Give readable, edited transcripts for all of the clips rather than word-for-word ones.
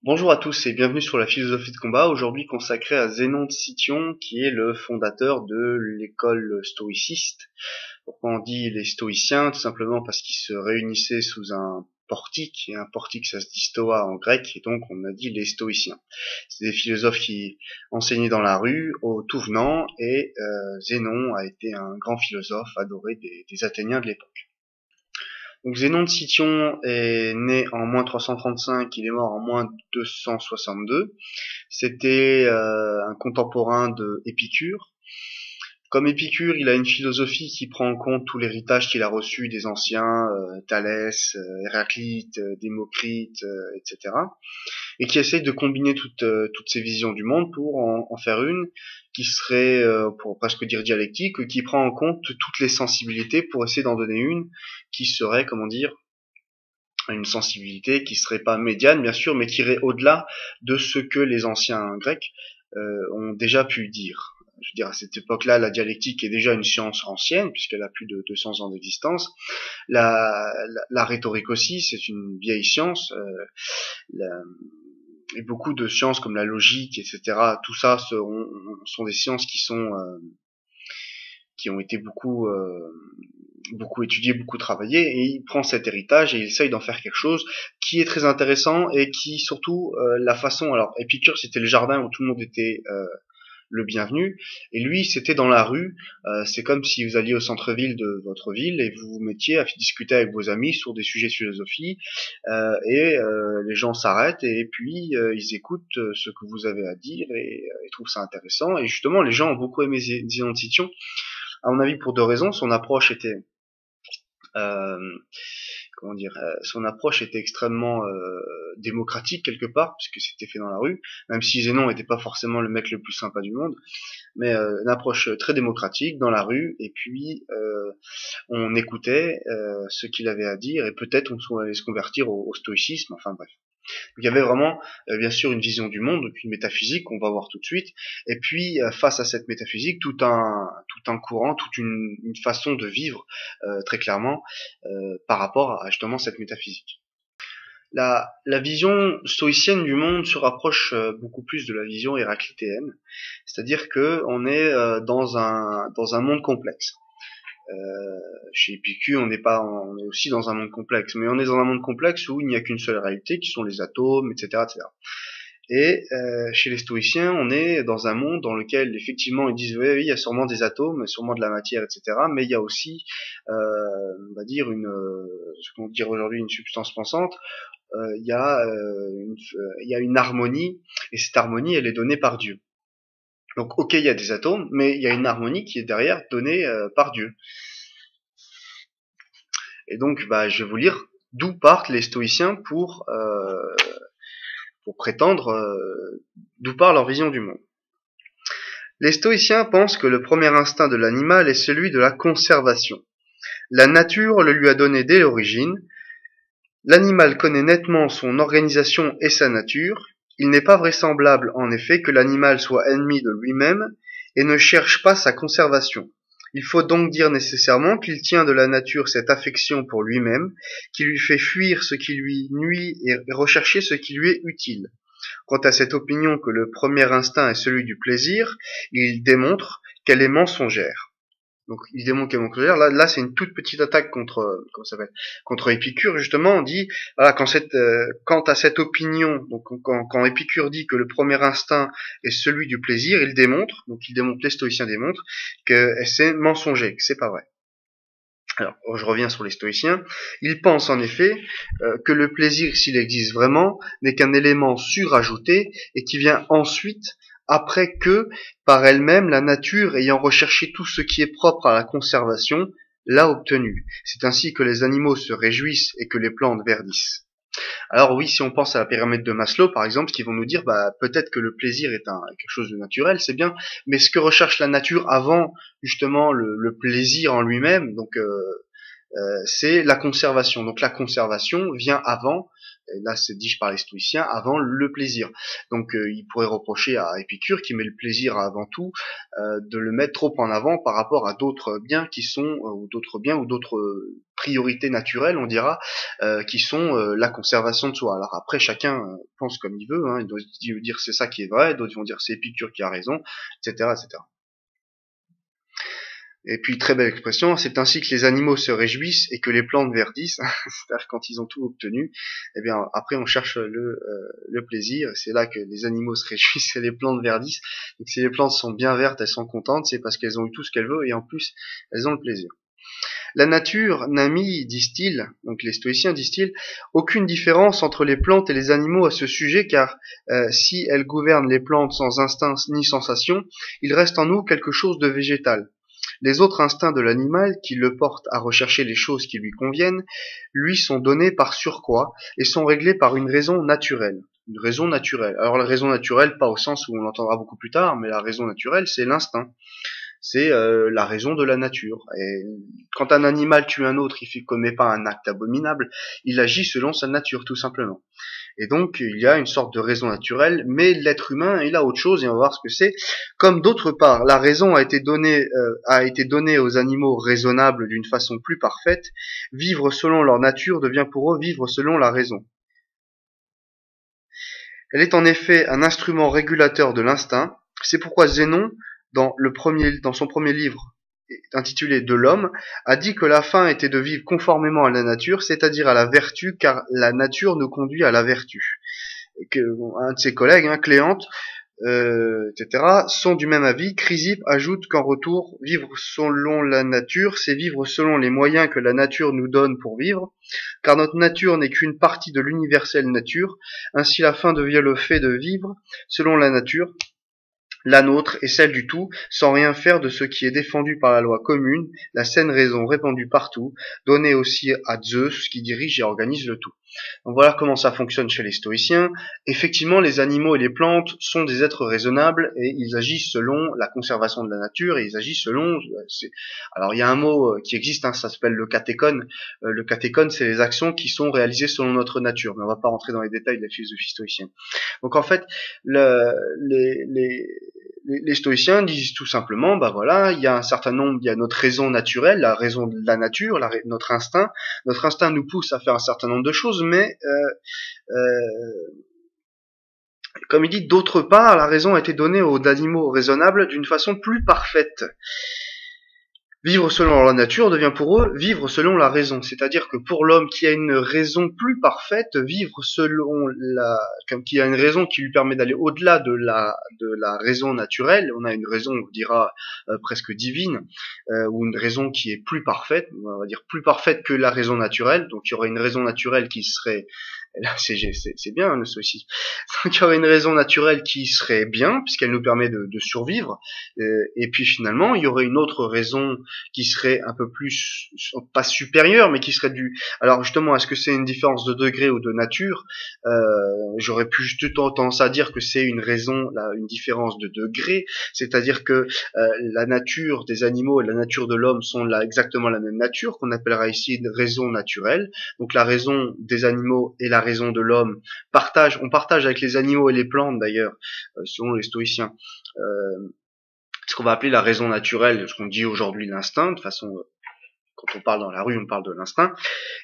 Bonjour à tous et bienvenue sur la philosophie de combat, aujourd'hui consacrée à Zénon de Cityon, qui est le fondateur de l'école stoïciste. Pourquoi on dit les stoïciens? Tout simplement parce qu'ils se réunissaient sous un portique, et un portique ça se dit stoa en grec, et donc on a dit les stoïciens. C'est des philosophes qui enseignaient dans la rue, au tout venant, et Zénon a été un grand philosophe adoré des Athéniens de l'époque. Donc Zénon de Cityon est né en -335, il est mort en -262. C'était un contemporain de Épicure. Comme Épicure, il a une philosophie qui prend en compte tout l'héritage qu'il a reçu des anciens, Thalès, Héraclite, Démocrite, etc. Et qui essaye de combiner toutes ces visions du monde pour en faire une qui serait, pour presque dire dialectique, qui prend en compte toutes les sensibilités pour essayer d'en donner une qui serait, comment dire, une sensibilité qui serait pas médiane bien sûr, mais qui irait au-delà de ce que les anciens Grecs ont déjà pu dire. Je veux dire, à cette époque-là, la dialectique est déjà une science ancienne, puisqu'elle a plus de 200 ans d'existence. La rhétorique aussi, c'est une vieille science. Et beaucoup de sciences comme la logique, etc., tout ça sont des sciences qui ont été beaucoup étudié, beaucoup travaillé, et il prend cet héritage et il essaye d'en faire quelque chose qui est très intéressant et qui surtout la façon. Alors Épicure c'était le jardin où tout le monde était le bienvenu, et lui c'était dans la rue. C'est comme si vous alliez au centre-ville de votre ville et vous vous mettiez à discuter avec vos amis sur des sujets de philosophie, les gens s'arrêtent et puis ils écoutent ce que vous avez à dire, et ils trouvent ça intéressant, et justement les gens ont beaucoup aimé Zénon de Cityon, à mon avis pour deux raisons. Euh, son approche était extrêmement démocratique quelque part, puisque c'était fait dans la rue, même si Zénon n'était pas forcément le mec le plus sympa du monde, mais une approche très démocratique dans la rue, et puis on écoutait ce qu'il avait à dire, et peut-être on allait se convertir au stoïcisme, enfin bref. Donc, il y avait vraiment, bien sûr, une vision du monde, donc une métaphysique qu'on va voir tout de suite, et puis face à cette métaphysique, tout un courant, une façon de vivre très clairement par rapport à justement cette métaphysique. La vision stoïcienne du monde se rapproche beaucoup plus de la vision héraclitéenne, c'est-à-dire que on est dans un monde complexe. Chez Épicure, on est aussi dans un monde complexe, mais on est dans un monde complexe où il n'y a qu'une seule réalité, qui sont les atomes, etc., etc. Et chez les stoïciens, on est dans un monde dans lequel effectivement ils disent oui, il y a sûrement des atomes, sûrement de la matière, etc. Mais il y a aussi, on va dire ce qu'on dirait aujourd'hui une substance pensante. Il y a une harmonie, et cette harmonie, elle est donnée par Dieu. Donc, ok, il y a des atomes, mais il y a une harmonie qui est derrière donnée par Dieu. Et donc, je vais vous lire d'où partent les stoïciens pour prétendre, d'où part leur vision du monde. Les stoïciens pensent que le premier instinct de l'animal est celui de la conservation. La nature le lui a donné dès l'origine. L'animal connaît nettement son organisation et sa nature. Il n'est pas vraisemblable, en effet, que l'animal soit ennemi de lui-même et ne cherche pas sa conservation. Il faut donc dire nécessairement qu'il tient de la nature cette affection pour lui-même, qui lui fait fuir ce qui lui nuit et rechercher ce qui lui est utile. Quant à cette opinion que le premier instinct est celui du plaisir, il démontre qu'elle est mensongère. Donc il démontre qu'elle est mensongère. Là c'est une toute petite attaque contre Épicure, justement. On dit voilà, quant à cette opinion, donc quand Épicure dit que le premier instinct est celui du plaisir, les stoïciens démontrent que c'est mensonger, que c'est pas vrai. Alors, je reviens sur les stoïciens. Ils pensent en effet que le plaisir, s'il existe vraiment, n'est qu'un élément surajouté et qui vient ensuite, après que, par elle-même, la nature, ayant recherché tout ce qui est propre à la conservation, l'a obtenu. C'est ainsi que les animaux se réjouissent et que les plantes verdissent. Alors oui, si on pense à la pyramide de Maslow, par exemple, qui vont nous dire, peut-être que le plaisir est quelque chose de naturel, c'est bien, mais ce que recherche la nature avant justement le plaisir en lui-même, donc c'est la conservation. Donc la conservation vient avant, et là c'est dit par les stoïciens, avant le plaisir. Donc il pourrait reprocher à Épicure qui met le plaisir avant tout, de le mettre trop en avant par rapport à d'autres biens qui sont, ou d'autres biens ou d'autres priorités naturelles, on dira, qui sont la conservation de soi. Alors après, chacun pense comme il veut, hein, il doit dire c'est ça qui est vrai, d'autres vont dire c'est Épicure qui a raison, etc., etc. Et puis, très belle expression, c'est ainsi que les animaux se réjouissent et que les plantes verdissent, c'est-à-dire quand ils ont tout obtenu, eh bien, après on cherche le plaisir, et c'est là que les animaux se réjouissent et les plantes verdissent. Donc si les plantes sont bien vertes, elles sont contentes, c'est parce qu'elles ont eu tout ce qu'elles veulent, et en plus, elles ont le plaisir. La nature n'a mis, disent-ils, donc les stoïciens disent-ils, aucune différence entre les plantes et les animaux à ce sujet, car si elle gouverne les plantes sans instinct ni sensation, il reste en nous quelque chose de végétal. Les autres instincts de l'animal, qui le portent à rechercher les choses qui lui conviennent, lui sont donnés par surcroît et sont réglés par une raison naturelle. Une raison naturelle. Alors la raison naturelle, pas au sens où on l'entendra beaucoup plus tard, mais la raison naturelle, c'est l'instinct. C'est la raison de la nature. Et quand un animal tue un autre, il ne commet pas un acte abominable, il agit selon sa nature, tout simplement. Et donc, il y a une sorte de raison naturelle, mais l'être humain, il a autre chose, et on va voir ce que c'est. Comme d'autre part, la raison a été donnée aux animaux raisonnables d'une façon plus parfaite, vivre selon leur nature devient pour eux vivre selon la raison. Elle est en effet un instrument régulateur de l'instinct. C'est pourquoi Zénon, dans son premier livre, intitulé De l'homme, a dit que la fin était de vivre conformément à la nature, c'est-à-dire à la vertu, car la nature nous conduit à la vertu. Un de ses collègues, Cléante, etc., sont du même avis. Chrysippe ajoute qu'en retour, vivre selon la nature, c'est vivre selon les moyens que la nature nous donne pour vivre, car notre nature n'est qu'une partie de l'universelle nature. Ainsi la fin devient le fait de vivre selon la nature, la nôtre est celle du tout, sans rien faire de ce qui est défendu par la loi commune, la saine raison répandue partout, donnée aussi à Zeus qui dirige et organise le tout. Donc voilà comment ça fonctionne chez les stoïciens. Effectivement, les animaux et les plantes sont des êtres raisonnables et ils agissent selon la conservation de la nature et ils agissent selon... Alors il y a un mot qui existe, ça s'appelle le katékon. Le katékon, c'est les actions qui sont réalisées selon notre nature, mais on ne va pas rentrer dans les détails de la philosophie stoïcienne. Donc en fait, les stoïciens disent tout simplement, il y a un certain nombre, il y a notre raison naturelle, la raison de la nature, notre instinct. Notre instinct nous pousse à faire un certain nombre de choses, mais comme il dit, d'autre part, la raison a été donnée aux animaux raisonnables d'une façon plus parfaite. Vivre selon la nature devient pour eux vivre selon la raison. C'est-à-dire que pour l'homme qui a une raison plus parfaite, vivre selon qui a une raison qui lui permet d'aller au-delà de la raison naturelle, on a une raison, on dira, presque divine, ou une raison qui est plus parfaite, on va dire plus parfaite que la raison naturelle. Donc il y aurait une raison naturelle qui serait, là c'est bien le stoïcisme. Donc il y aurait une raison naturelle qui serait bien, puisqu'elle nous permet de survivre, et puis finalement il y aurait une autre raison qui serait un peu plus, pas supérieure, mais qui serait alors justement, est-ce que c'est une différence de degré ou de nature? J'aurais plus juste tendance à dire que c'est une différence de degré, c'est-à-dire que la nature des animaux et la nature de l'homme sont exactement la même nature, qu'on appellera ici une raison naturelle. Donc la raison des animaux et la raison de l'homme on partage avec les animaux et les plantes d'ailleurs, selon les stoïciens, ce qu'on va appeler la raison naturelle, ce qu'on dit aujourd'hui l'instinct. De toute façon, quand on parle dans la rue, on parle de l'instinct,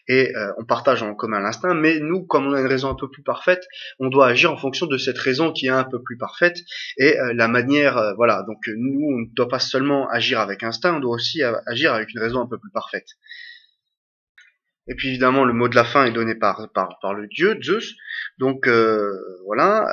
et on partage en commun l'instinct, mais nous, comme on a une raison un peu plus parfaite, on doit agir en fonction de cette raison qui est un peu plus parfaite, et la manière, voilà, donc nous, on ne doit pas seulement agir avec instinct, on doit aussi agir avec une raison un peu plus parfaite. Et puis évidemment, le mot de la fin est donné par le dieu Zeus. Donc voilà.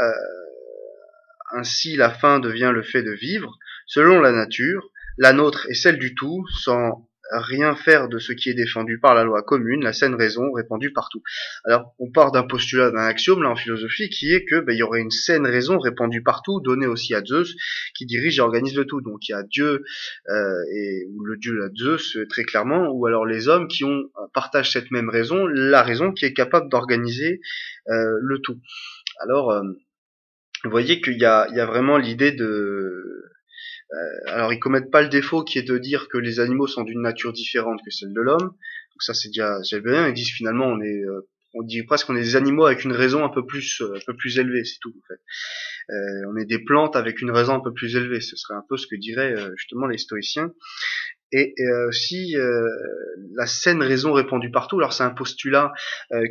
Ainsi, la fin devient le fait de vivre selon la nature. La nôtre est celle du tout, sans rien faire de ce qui est défendu par la loi commune, la saine raison répandue partout. Alors, on part d'un postulat, d'un axiome là en philosophie, qui est que il y aurait une saine raison répandue partout, donnée aussi à Zeus, qui dirige et organise le tout. Donc il y a Dieu ou le dieu là, Zeus très clairement, ou alors les hommes qui partagent cette même raison, la raison qui est capable d'organiser le tout. Alors vous voyez qu'il y a vraiment l'idée de... alors ils commettent pas le défaut qui est de dire que les animaux sont d'une nature différente que celle de l'homme. Donc ça c'est déjà bien. Ils disent finalement on dit presque qu'on est des animaux avec une raison un peu plus élevée, c'est tout en fait. On est des plantes avec une raison un peu plus élevée, ce serait un peu ce que diraient justement les stoïciens. Et aussi la saine raison répandue partout. Alors c'est un postulat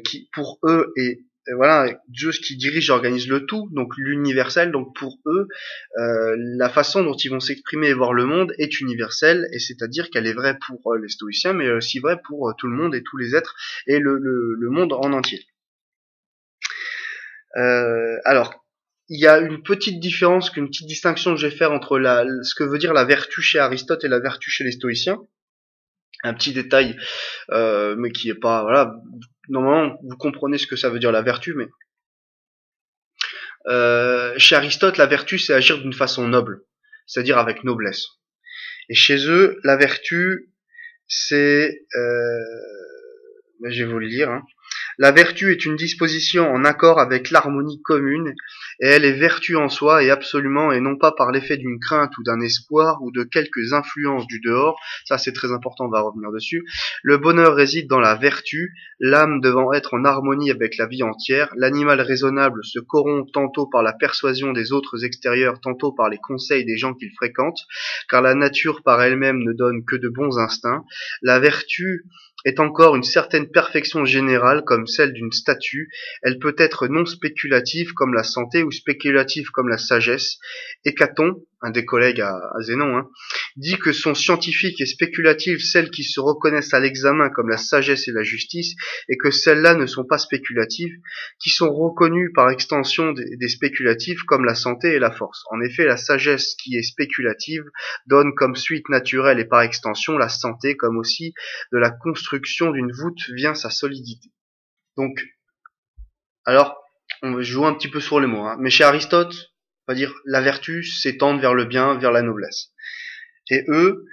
qui pour eux est voilà, Dieu qui dirige et organise le tout, donc l'universel. Donc pour eux, la façon dont ils vont s'exprimer et voir le monde est universelle, et c'est-à-dire qu'elle est vraie pour les stoïciens, mais aussi vraie pour tout le monde et tous les êtres et le monde en entier. Alors, il y a une petite différence, une petite distinction que je vais faire entre ce que veut dire la vertu chez Aristote et la vertu chez les stoïciens. Un petit détail, mais qui est pas, voilà, normalement vous comprenez ce que ça veut dire la vertu, mais chez Aristote la vertu c'est agir d'une façon noble, c'est-à-dire avec noblesse. Et chez eux la vertu c'est, je vais vous le dire, hein. La vertu est une disposition en accord avec l'harmonie commune, et elle est vertu en soi et absolument, et non pas par l'effet d'une crainte ou d'un espoir ou de quelques influences du dehors. Ça c'est très important, on va revenir dessus. Le bonheur réside dans la vertu, l'âme devant être en harmonie avec la vie entière. L'animal raisonnable se corrompt tantôt par la persuasion des autres extérieurs, tantôt par les conseils des gens qu'il fréquente, car la nature par elle-même ne donne que de bons instincts. La vertu est encore une certaine perfection générale comme celle d'une statue. Elle peut être non spéculative comme la santé ou spéculative comme la sagesse. Hécaton, un des collègues à Zénon, dit que sont scientifiques et spéculatives celles qui se reconnaissent à l'examen comme la sagesse et la justice, et que celles-là ne sont pas spéculatives, qui sont reconnues par extension des spéculatives comme la santé et la force. En effet, la sagesse qui est spéculative donne comme suite naturelle et par extension la santé, comme aussi de la construction d'une voûte vient sa solidité. Donc, alors, on va jouer un petit peu sur les mots, mais chez Aristote, on va dire la vertu, c'est tendre vers le bien, vers la noblesse. Et eux,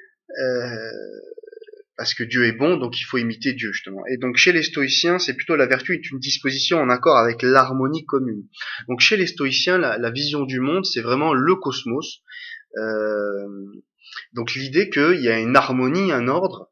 parce que Dieu est bon, donc il faut imiter Dieu justement. Et donc chez les stoïciens, c'est plutôt la vertu est une disposition en accord avec l'harmonie commune. Donc chez les stoïciens, la vision du monde, c'est vraiment le cosmos. Donc l'idée qu'il y a une harmonie, un ordre,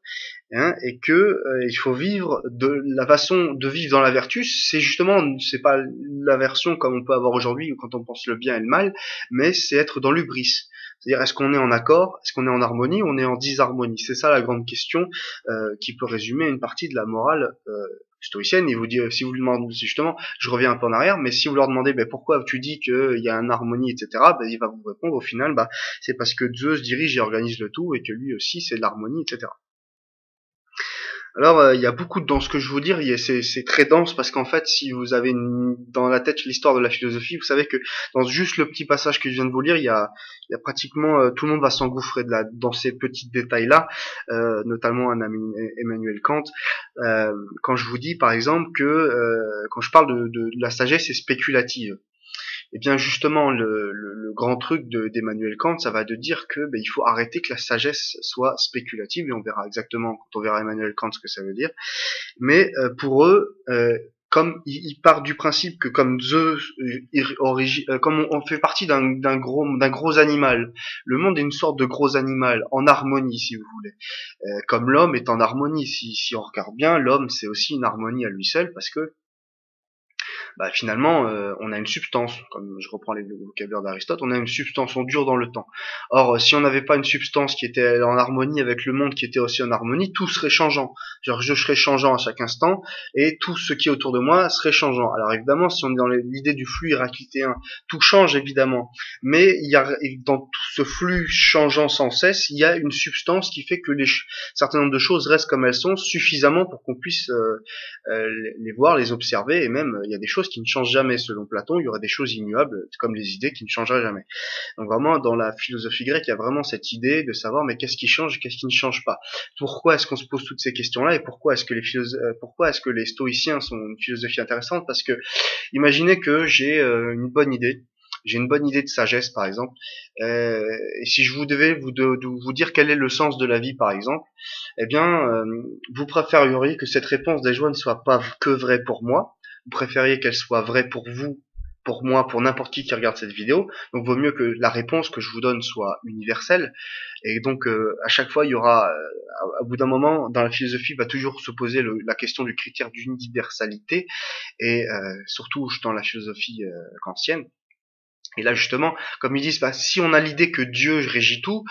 et que il faut vivre de la façon de vivre dans la vertu, c'est justement, c'est pas l'aversion comme on peut avoir aujourd'hui quand on pense le bien et le mal, mais c'est être dans l'hubris. C'est-à-dire, est-ce qu'on est en accord, est-ce qu'on est en harmonie, ou on est en disharmonie? C'est ça la grande question qui peut résumer une partie de la morale stoïcienne. Et vous dire, si vous lui demandez, justement, je reviens un peu en arrière, mais si vous leur demandez, pourquoi tu dis qu'il y a une harmonie, etc., il va vous répondre au final, c'est parce que Zeus dirige et organise le tout, et que lui aussi c'est de l'harmonie, etc. Alors, il y a beaucoup dans ce que je veux dire, c'est très dense parce qu'en fait, si vous avez dans la tête l'histoire de la philosophie, vous savez que dans juste le petit passage que je viens de vous lire, il y a pratiquement tout le monde va s'engouffrer dans ces petits détails-là, notamment un ami Emmanuel Kant. Quand je vous dis, par exemple, que quand je parle de la sagesse, c'est spéculative. Et bien justement, le grand truc d'Emmanuel Kant, ça va de dire que il faut arrêter que la sagesse soit spéculative, et on verra exactement quand on verra Emmanuel Kant ce que ça veut dire. Mais pour eux, comme ils partent du principe que comme Zeus, comme on fait partie d'un gros animal, le monde est une sorte de gros animal en harmonie, si vous voulez. Comme l'homme est en harmonie, si on regarde bien, l'homme c'est aussi une harmonie à lui seul parce que finalement, on a une substance, comme je reprends le vocabulaire d'Aristote, on a une substance, on dure dans le temps. Or, si on n'avait pas une substance qui était en harmonie avec le monde qui était aussi en harmonie, tout serait changeant. Genre, je serais changeant à chaque instant, et tout ce qui est autour de moi serait changeant. Alors évidemment, si on est dans l'idée du flux héraclitéen, tout change évidemment, mais il y a dans tout ce flux changeant sans cesse, il y a une substance qui fait que certain nombre de choses restent comme elles sont, suffisamment pour qu'on puisse les voir, les observer, et même il y a des choses qui ne changent jamais. Selon Platon, il y aurait des choses immuables, comme les idées qui ne changeraient jamais. Donc vraiment, dans la philosophie grecque, il y a vraiment cette idée de savoir, mais qu'est-ce qui change et qu'est-ce qui ne change pas? Pourquoi est-ce qu'on se pose toutes ces questions-là, et pourquoi est-ce que les stoïciens sont une philosophie intéressante? Parce que, imaginez que j'ai une bonne idée, de sagesse par exemple, et si je vous devais vous dire quel est le sens de la vie par exemple, vous préféreriez que cette réponse des joies ne soit pas que vraie pour moi, vous préfériez qu'elle soit vraie pour vous pour moi, pour n'importe qui regarde cette vidéo. Donc, vaut mieux que la réponse que je vous donne soit universelle. Et donc, à chaque fois, il y aura, à bout d'un moment, dans la philosophie, va toujours se poser la question du critère d'universalité, et surtout dans la philosophie kantienne. Et là justement, comme ils disent, bah, si on a l'idée que Dieu régit tout,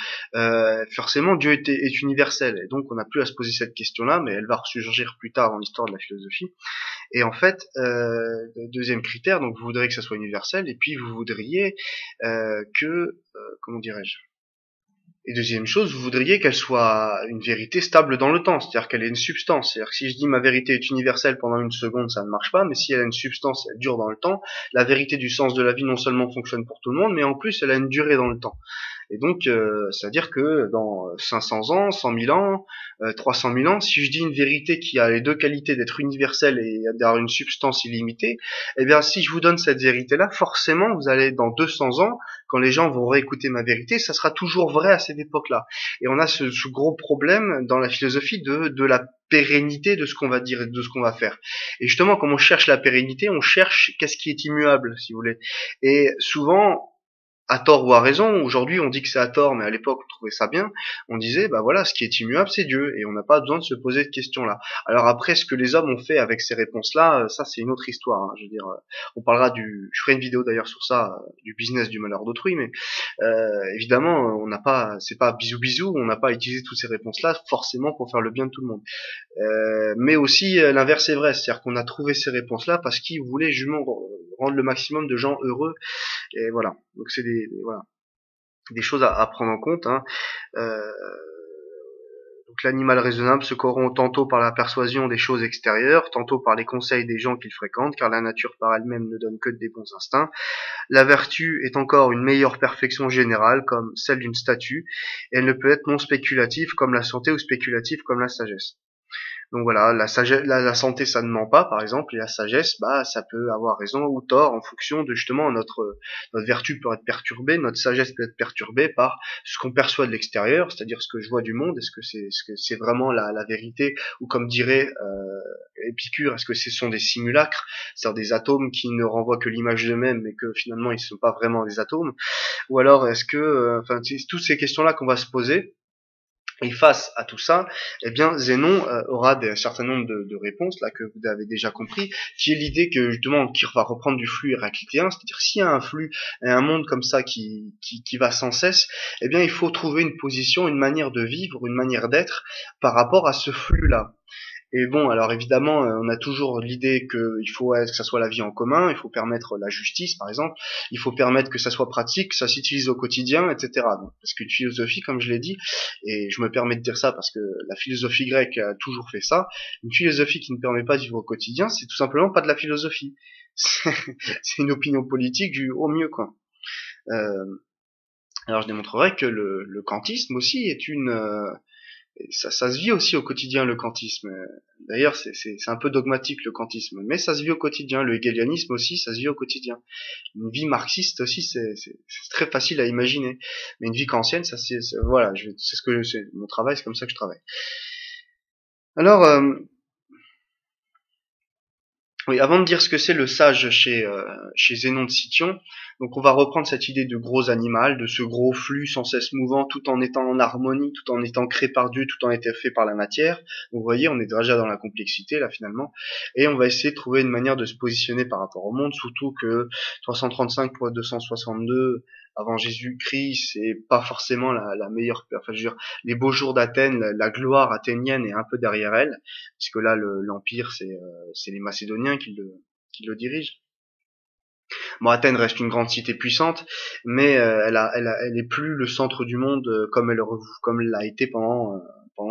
forcément Dieu est universel. Et donc on n'a plus à se poser cette question-là, mais elle va ressurgir plus tard dans l'histoire de la philosophie. Et en fait, deuxième critère, donc vous voudriez que ça soit universel, et puis vous voudriez comment dirais-je, et deuxième chose, vous voudriez qu'elle soit une vérité stable dans le temps, c'est-à-dire qu'elle ait une substance. C'est-à-dire que si je dis ma vérité est universelle pendant une seconde, ça ne marche pas, mais si elle a une substance, elle dure dans le temps, la vérité du sens de la vie non seulement fonctionne pour tout le monde, mais en plus elle a une durée dans le temps. Et donc, c'est-à-dire que dans 500 ans, 100 000 ans, 300 000 ans, si je dis une vérité qui a les deux qualités d'être universelle et d'avoir une substance illimitée, eh bien, si je vous donne cette vérité-là, forcément, vous allez, dans 200 ans, quand les gens vont réécouter ma vérité, ça sera toujours vrai à cette époque-là. Et on a ce gros problème dans la philosophie de la pérennité de ce qu'on va dire et de ce qu'on va faire. Et justement, comme on cherche la pérennité, on cherche qu'est-ce qui est immuable, si vous voulez. Et souvent, à tort ou à raison, aujourd'hui on dit que c'est à tort, mais à l'époque on trouvait ça bien, on disait, bah voilà, ce qui est immuable c'est Dieu, et on n'a pas besoin de se poser de questions-là. Alors après, ce que les hommes ont fait avec ces réponses-là, ça c'est une autre histoire, hein. Je veux dire, on parlera je ferai une vidéo d'ailleurs sur ça, du business du malheur d'autrui, mais évidemment, on n'a pas, c'est pas bisou bisou, on n'a pas utilisé toutes ces réponses-là forcément pour faire le bien de tout le monde. Mais aussi l'inverse est vrai, c'est-à-dire qu'on a trouvé ces réponses-là parce qu'ils voulaient justement rendre le maximum de gens heureux. Et voilà. Donc c'est voilà, des choses à prendre en compte, hein. Euh, donc l'animal raisonnable se corrompt tantôt par la persuasion des choses extérieures, tantôt par les conseils des gens qu'il fréquente, car la nature par elle-même ne donne que des bons instincts. La vertu est encore une meilleure perfection générale, comme celle d'une statue, et elle ne peut être non spéculative comme la santé ou spéculative comme la sagesse. Donc voilà, la sagesse, la santé, ça ne ment pas, par exemple, et la sagesse, bah, ça peut avoir raison ou tort en fonction de justement notre vertu peut être perturbée, notre sagesse peut être perturbée par ce qu'on perçoit de l'extérieur, c'est-à-dire ce que je vois du monde, est-ce que c'est vraiment la vérité, ou comme dirait Épicure, est-ce que ce sont des simulacres, c'est-à-dire des atomes qui ne renvoient que l'image d'eux-mêmes, mais que finalement ils ne sont pas vraiment des atomes, ou alors est-ce que, enfin, c'est toutes ces questions-là qu'on va se poser. Et face à tout ça, eh bien, Zénon aura un certain nombre de réponses, là, que vous avez déjà compris, qui est l'idée que, justement, qu'il va reprendre du flux héraclitéen, c'est-à-dire s'il y a un flux, un monde comme ça qui va sans cesse, eh bien, il faut trouver une position, une manière de vivre, une manière d'être par rapport à ce flux-là. Et bon, alors évidemment, on a toujours l'idée qu'il faut que ça soit la vie en commun, il faut permettre la justice, par exemple, il faut permettre que ça soit pratique, que ça s'utilise au quotidien, etc. Donc, parce qu'une philosophie, comme je l'ai dit, et je me permets de dire ça parce que la philosophie grecque a toujours fait ça, une philosophie qui ne permet pas de vivre au quotidien, c'est tout simplement pas de la philosophie. C'est une opinion politique du au mieux, quoi. Euh, alors je démontrerai que le kantisme aussi est ça se vit aussi au quotidien, le kantisme. D'ailleurs, c'est un peu dogmatique, le kantisme, mais ça se vit au quotidien. Le hegelianisme aussi, ça se vit au quotidien. Une vie marxiste aussi, c'est très facile à imaginer. Mais une vie kantienne, ça voilà, c'est ce que c'est mon travail, c'est comme ça que je travaille. Alors, oui, avant de dire ce que c'est le sage chez Zénon de Cityon, donc on va reprendre cette idée de gros animal, de ce gros flux sans cesse mouvant, tout en étant en harmonie, tout en étant créé par Dieu, tout en étant fait par la matière. Donc vous voyez, on est déjà dans la complexité là finalement, et on va essayer de trouver une manière de se positionner par rapport au monde, surtout que 335 pour 262 avant Jésus-Christ, c'est pas forcément la meilleure. Enfin, je veux dire, les beaux jours d'Athènes, la gloire athénienne est un peu derrière elle, puisque là l'empire c'est les Macédoniens qui le dirigent. Bon, Athènes reste une grande cité puissante, mais elle est plus le centre du monde comme elle l'a été pendant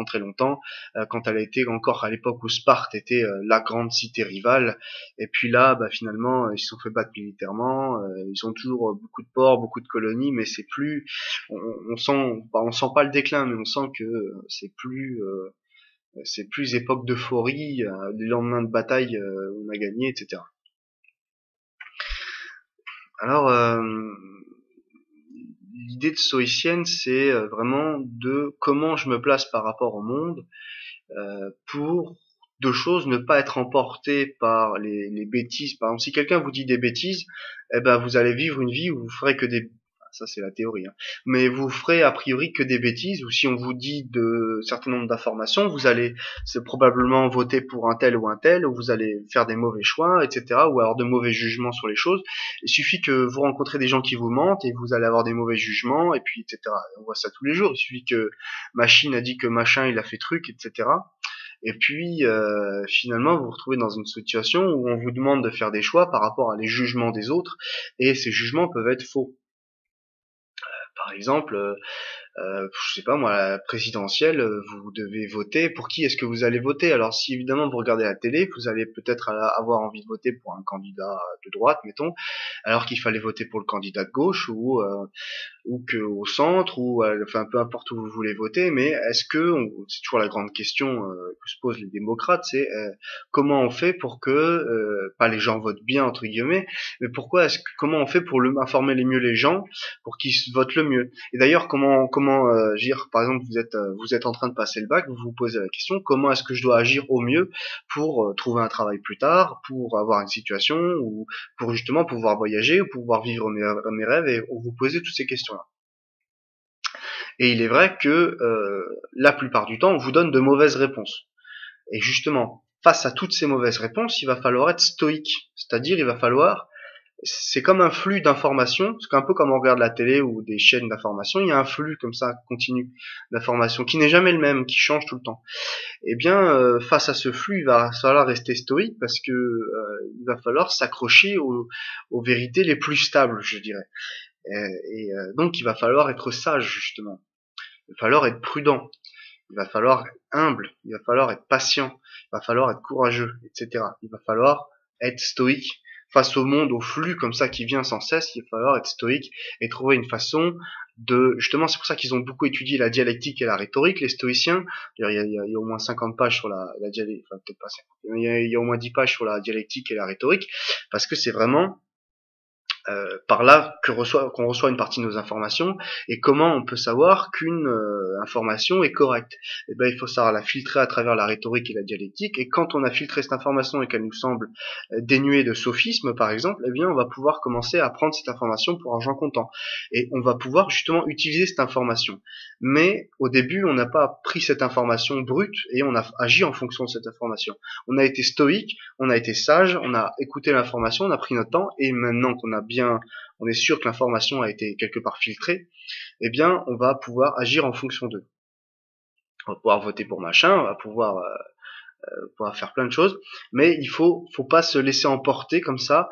très longtemps, quand elle a été encore à l'époque où Sparte était la grande cité rivale. Et puis là, bah, finalement, ils se sont fait battre militairement. Ils ont toujours beaucoup de ports, beaucoup de colonies, mais c'est plus, on sent pas le déclin, mais on sent que c'est plus époque d'euphorie, les lendemains de bataille, on a gagné, etc. Alors, l'idée de stoïcienne, c'est vraiment de comment je me place par rapport au monde pour deux choses, ne pas être emporté par les bêtises. Par exemple, si quelqu'un vous dit des bêtises, eh ben vous allez vivre une vie où vous ferez que des, ça c'est la théorie, hein, mais vous ferez a priori que des bêtises. Ou si on vous dit de certain nombre d'informations, vous allez c'est probablement voter pour un tel, ou vous allez faire des mauvais choix, etc. Ou alors de mauvais jugements sur les choses. Il suffit que vous rencontrez des gens qui vous mentent et vous allez avoir des mauvais jugements, et puis etc. On voit ça tous les jours. Il suffit que machine a dit que machin il a fait truc, etc. Et puis finalement vous vous retrouvez dans une situation où on vous demande de faire des choix par rapport à les jugements des autres, et ces jugements peuvent être faux. Par exemple, je sais pas moi, la présidentielle, vous devez voter. Pour qui est-ce que vous allez voter? Alors si évidemment vous regardez la télé, vous allez peut-être avoir envie de voter pour un candidat de droite, mettons, alors qu'il fallait voter pour le candidat de gauche, ou que au centre, ou enfin peu importe où vous voulez voter. Mais est-ce que c'est toujours la grande question que se posent les démocrates, c'est comment on fait pour que pas les gens votent bien entre guillemets, mais comment on fait pour informer les mieux les gens pour qu'ils votent le mieux. Et d'ailleurs comment agir, par exemple vous êtes en train de passer le bac, vous vous posez la question comment est-ce que je dois agir au mieux pour trouver un travail plus tard, pour avoir une situation, ou pour justement pouvoir voyager, ou pouvoir vivre mes rêves, et vous posez toutes ces questions-là. Et il est vrai que la plupart du temps, on vous donne de mauvaises réponses. Et justement, face à toutes ces mauvaises réponses, il va falloir être stoïque. C'est-à-dire, il va falloir, c'est comme un flux d'informations, c'est un peu comme on regarde la télé ou des chaînes d'informations, il y a un flux comme ça continu d'informations qui n'est jamais le même, qui change tout le temps. Eh bien, face à ce flux, il va falloir rester stoïque, parce que il va falloir s'accrocher aux vérités les plus stables, je dirais. Donc, il va falloir être sage, justement. Il va falloir être prudent. Il va falloir être humble. Il va falloir être patient. Il va falloir être courageux, etc. Il va falloir être stoïque face au monde, au flux comme ça qui vient sans cesse. Il va falloir être stoïque et trouver une façon de, justement, c'est pour ça qu'ils ont beaucoup étudié la dialectique et la rhétorique, les stoïciens. Il y a au moins 50 pages sur la dialectique, enfin peut-être pas 50, mais il y a au moins 10 pages sur la dialectique et la rhétorique, parce que c'est vraiment par là qu'on reçoit une partie de nos informations. Et comment on peut savoir qu'une information est correcte? Eh ben, il faut savoir la filtrer à travers la rhétorique et la dialectique. Et quand on a filtré cette information et qu'elle nous semble dénuée de sophisme, par exemple, eh bien, on va pouvoir commencer à prendre cette information pour argent comptant. Et on va pouvoir justement utiliser cette information. Mais au début, on n'a pas pris cette information brute et on a agi en fonction de cette information. On a été stoïque, on a été sage, on a écouté l'information, on a pris notre temps, et maintenant on est sûr que l'information a été quelque part filtrée, eh bien, on va pouvoir agir en fonction d'eux. On va pouvoir voter pour machin, on va pouvoir faire plein de choses, mais il faut pas se laisser emporter comme ça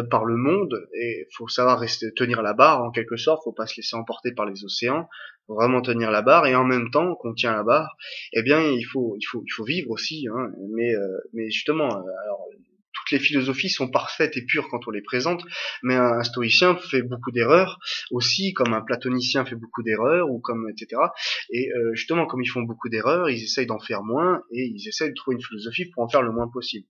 par le monde, et faut savoir tenir la barre en quelque sorte. Faut pas se laisser emporter par les océans, faut vraiment tenir la barre, et en même temps qu'on tient la barre, eh bien il faut vivre aussi, hein, mais justement, alors toutes les philosophies sont parfaites et pures quand on les présente, mais un stoïcien fait beaucoup d'erreurs aussi, comme un platonicien fait beaucoup d'erreurs, ou comme etc. Et justement, comme ils font beaucoup d'erreurs, ils essayent d'en faire moins, et ils essayent de trouver une philosophie pour en faire le moins possible.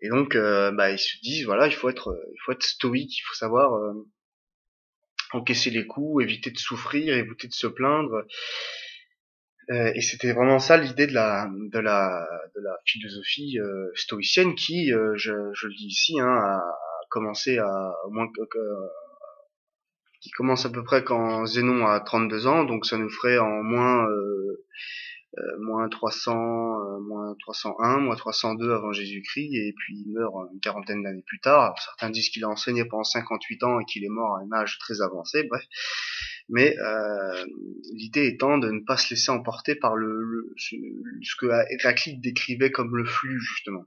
Et donc, ils se disent voilà, il faut être stoïque, il faut savoir encaisser les coups, éviter de souffrir, éviter de se plaindre. Et c'était vraiment ça l'idée de la philosophie stoïcienne, qui, je le dis ici, hein, a commencé au moins qui commence à peu près quand Zénon a 32 ans, donc ça nous ferait en moins 300, moins 301, moins 302 avant Jésus-Christ, et puis il meurt une quarantaine d'années plus tard. Alors, certains disent qu'il a enseigné pendant 58 ans et qu'il est mort à un âge très avancé, bref. Mais l'idée étant de ne pas se laisser emporter par ce que Héraclite décrivait comme le flux, justement.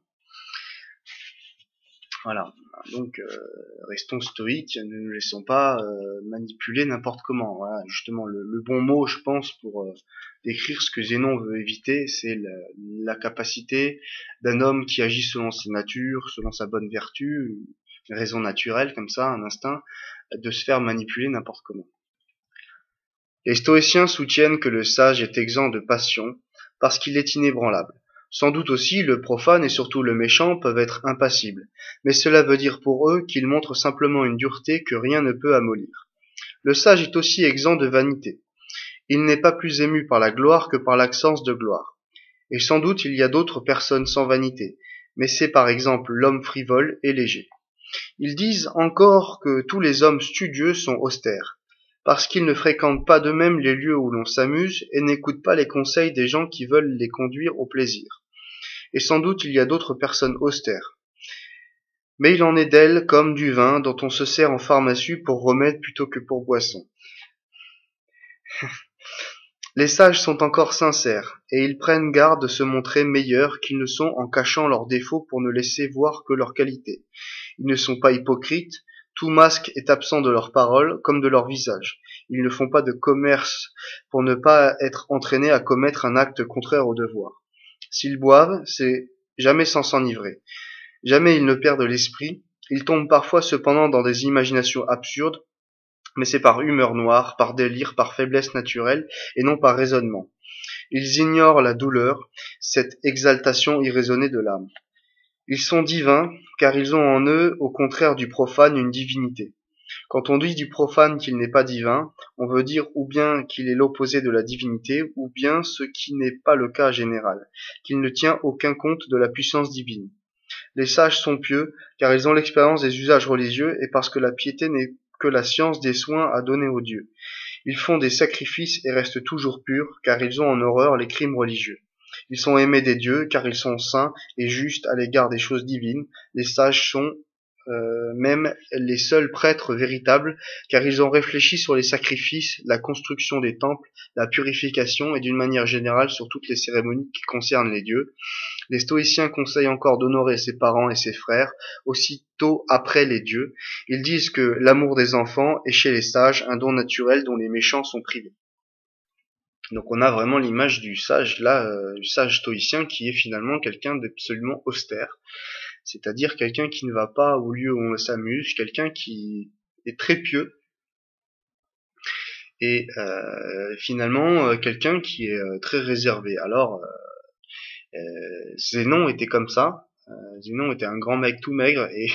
Voilà, donc restons stoïques, ne nous laissons pas manipuler n'importe comment. Voilà, justement, le bon mot, je pense, pour décrire ce que Zénon veut éviter, c'est la capacité d'un homme qui agit selon sa nature, selon sa bonne vertu, une raison naturelle comme ça, un instinct, de se faire manipuler n'importe comment. Les stoïciens soutiennent que le sage est exempt de passion parce qu'il est inébranlable. Sans doute aussi le profane et surtout le méchant peuvent être impassibles, mais cela veut dire pour eux qu'ils montrent simplement une dureté que rien ne peut amollir. Le sage est aussi exempt de vanité. Il n'est pas plus ému par la gloire que par l'absence de gloire. Et sans doute il y a d'autres personnes sans vanité, mais c'est par exemple l'homme frivole et léger. Ils disent encore que tous les hommes studieux sont austères, parce qu'ils ne fréquentent pas d'eux-mêmes les lieux où l'on s'amuse et n'écoutent pas les conseils des gens qui veulent les conduire au plaisir. Et sans doute il y a d'autres personnes austères. Mais il en est d'elles comme du vin dont on se sert en pharmacie pour remède plutôt que pour boisson. Les sages sont encore sincères, et ils prennent garde de se montrer meilleurs qu'ils ne sont en cachant leurs défauts pour ne laisser voir que leurs qualités. Ils ne sont pas hypocrites, tout masque est absent de leurs paroles comme de leur visage. Ils ne font pas de commerce pour ne pas être entraînés à commettre un acte contraire au devoir. S'ils boivent, c'est jamais sans s'enivrer. Jamais ils ne perdent l'esprit. Ils tombent parfois cependant dans des imaginations absurdes, mais c'est par humeur noire, par délire, par faiblesse naturelle, et non par raisonnement. Ils ignorent la douleur, cette exaltation irraisonnée de l'âme. Ils sont divins, car ils ont en eux, au contraire du profane, une divinité. Quand on dit du profane qu'il n'est pas divin, on veut dire ou bien qu'il est l'opposé de la divinité, ou bien ce qui n'est pas le cas général, qu'il ne tient aucun compte de la puissance divine. Les sages sont pieux, car ils ont l'expérience des usages religieux, et parce que la piété n'est que la science des soins à donner aux dieux. Ils font des sacrifices et restent toujours purs, car ils ont en horreur les crimes religieux. Ils sont aimés des dieux, car ils sont saints et justes à l'égard des choses divines. Les sages sont même les seuls prêtres véritables, car ils ont réfléchi sur les sacrifices, la construction des temples, la purification et d'une manière générale sur toutes les cérémonies qui concernent les dieux. Les stoïciens conseillent encore d'honorer ses parents et ses frères, aussitôt après les dieux. Ils disent que l'amour des enfants est chez les sages un don naturel dont les méchants sont privés. Donc on a vraiment l'image du sage là, du sage stoïcien qui est finalement quelqu'un d'absolument austère, c'est-à-dire quelqu'un qui ne va pas au lieu où on s'amuse, quelqu'un qui est très pieux et finalement quelqu'un qui est très réservé. Alors Zénon était comme ça. Zénon était un grand mec tout maigre et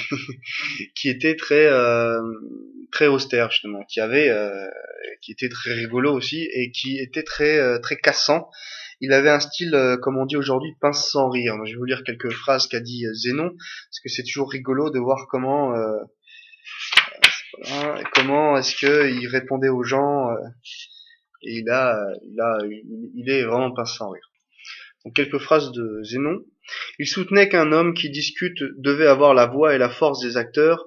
qui était très austère justement, qui était très rigolo aussi et qui était très cassant. Il avait un style, comme on dit aujourd'hui, pince sans rire. Donc, je vais vous lire quelques phrases qu'a dit Zénon, parce que c'est toujours rigolo de voir comment est-ce que il répondait aux gens. Et il est vraiment pince sans rire. Donc quelques phrases de Zénon. Il soutenait qu'un homme qui discute devait avoir la voix et la force des acteurs,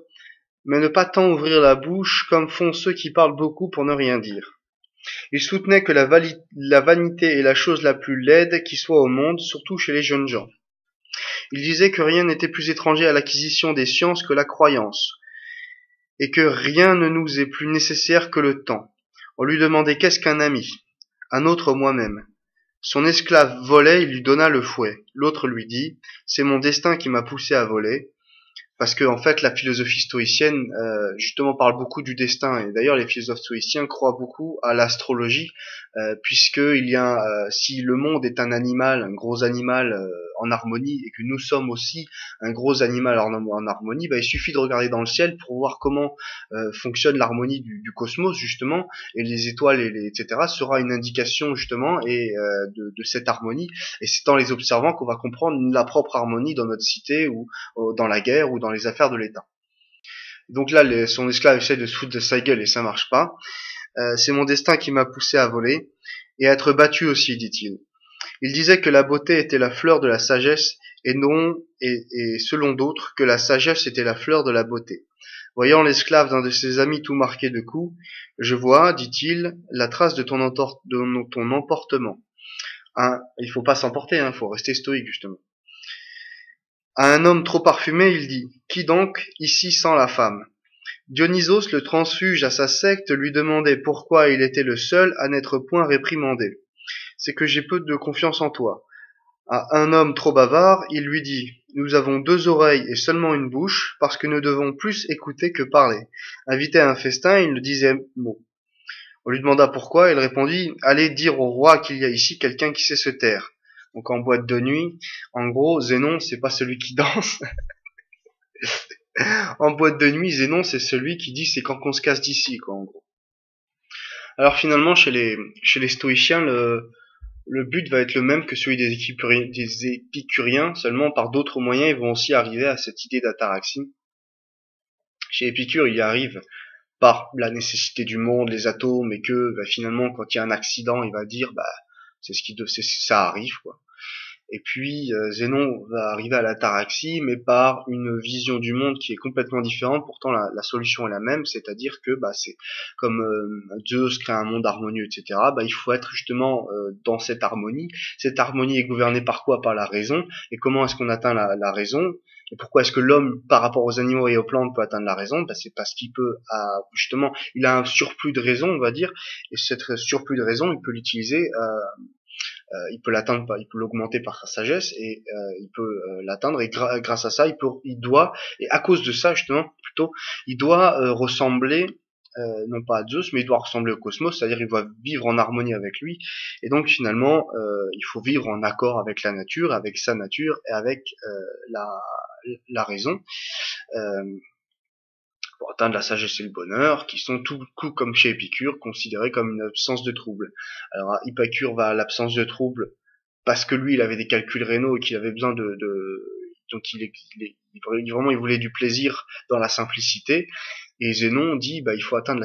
mais ne pas tant ouvrir la bouche comme font ceux qui parlent beaucoup pour ne rien dire. Il soutenait que la vanité est la chose la plus laide qui soit au monde, surtout chez les jeunes gens. Il disait que rien n'était plus étranger à l'acquisition des sciences que la croyance, et que rien ne nous est plus nécessaire que le temps. On lui demandait qu'est-ce qu'un ami. Un autre moi-même. Son esclave volait, il lui donna le fouet. L'autre lui dit, c'est mon destin qui m'a poussé à voler. Parce que en fait, la philosophie stoïcienne justement parle beaucoup du destin. Et d'ailleurs, les philosophes stoïciens croient beaucoup à l'astrologie, puisque si le monde est un animal, un gros animal en harmonie, et que nous sommes aussi un gros animal en harmonie, il suffit de regarder dans le ciel pour voir comment fonctionne l'harmonie du cosmos justement, et les étoiles etc. sera une indication justement de cette harmonie. Et c'est en les observant qu'on va comprendre la propre harmonie dans notre cité ou dans la guerre ou dans les affaires de l'État. Donc là, son esclave essaie de se foutre de sa gueule et ça marche pas. C'est mon destin qui m'a poussé à voler et à être battu aussi, dit-il. Il disait que la beauté était la fleur de la sagesse et selon d'autres que la sagesse était la fleur de la beauté. Voyant l'esclave d'un de ses amis tout marqué de coups, je vois, dit-il, la trace de ton emportement. Il faut pas s'emporter, il faut rester stoïque justement. À un homme trop parfumé, il dit, qui donc, ici sans la femme? Dionysos, le transfuge à sa secte, lui demandait pourquoi il était le seul à n'être point réprimandé. C'est que j'ai peu de confiance en toi. À un homme trop bavard, il lui dit, nous avons 2 oreilles et seulement une bouche, parce que nous devons plus écouter que parler. Invité à un festin, il ne disait mot. On lui demanda pourquoi, il répondit, allez dire au roi qu'il y a ici quelqu'un qui sait se taire. Donc en boîte de nuit, en gros, Zénon, c'est pas celui qui danse. En boîte de nuit, Zénon, c'est celui qui dit c'est quand qu'on se casse d'ici, quoi, en gros. Alors finalement, chez les stoïciens, le but va être le même que celui des épicuriens, seulement par d'autres moyens, ils vont aussi arriver à cette idée d'ataraxie. Chez Épicure, il y arrive par la nécessité du monde, les atomes, et que finalement, quand il y a un accident, il va dire, ça arrive, quoi. Et puis Zénon va arriver à l'ataraxie, mais par une vision du monde qui est complètement différente. Pourtant, la solution est la même, c'est-à-dire que c'est comme Zeus crée un monde harmonieux, etc. Il faut être justement dans cette harmonie. Cette harmonie est gouvernée par quoi? Par la raison. Et comment est-ce qu'on atteint la raison? Et pourquoi est-ce que l'homme, par rapport aux animaux et aux plantes, peut atteindre la raison? C'est parce qu'il peut, justement, il a un surplus de raison, on va dire, et cette surplus de raison, il peut l'utiliser il peut l'atteindre, il peut l'augmenter par sa sagesse et il peut l'atteindre et grâce à ça, il doit et à cause de ça justement plutôt, il doit ressembler non pas à Zeus, mais il doit ressembler au cosmos, c'est-à-dire il doit vivre en harmonie avec lui et donc finalement il faut vivre en accord avec la nature, avec sa nature et avec la la raison. Euh, pour atteindre la sagesse et le bonheur, qui sont tout coup comme chez Épicure, considérés comme une absence de trouble. Alors Épicure va à l'absence de trouble parce que lui il avait des calculs rénaux et qu'il avait besoin donc vraiment il voulait du plaisir dans la simplicité, et Zénon dit il faut atteindre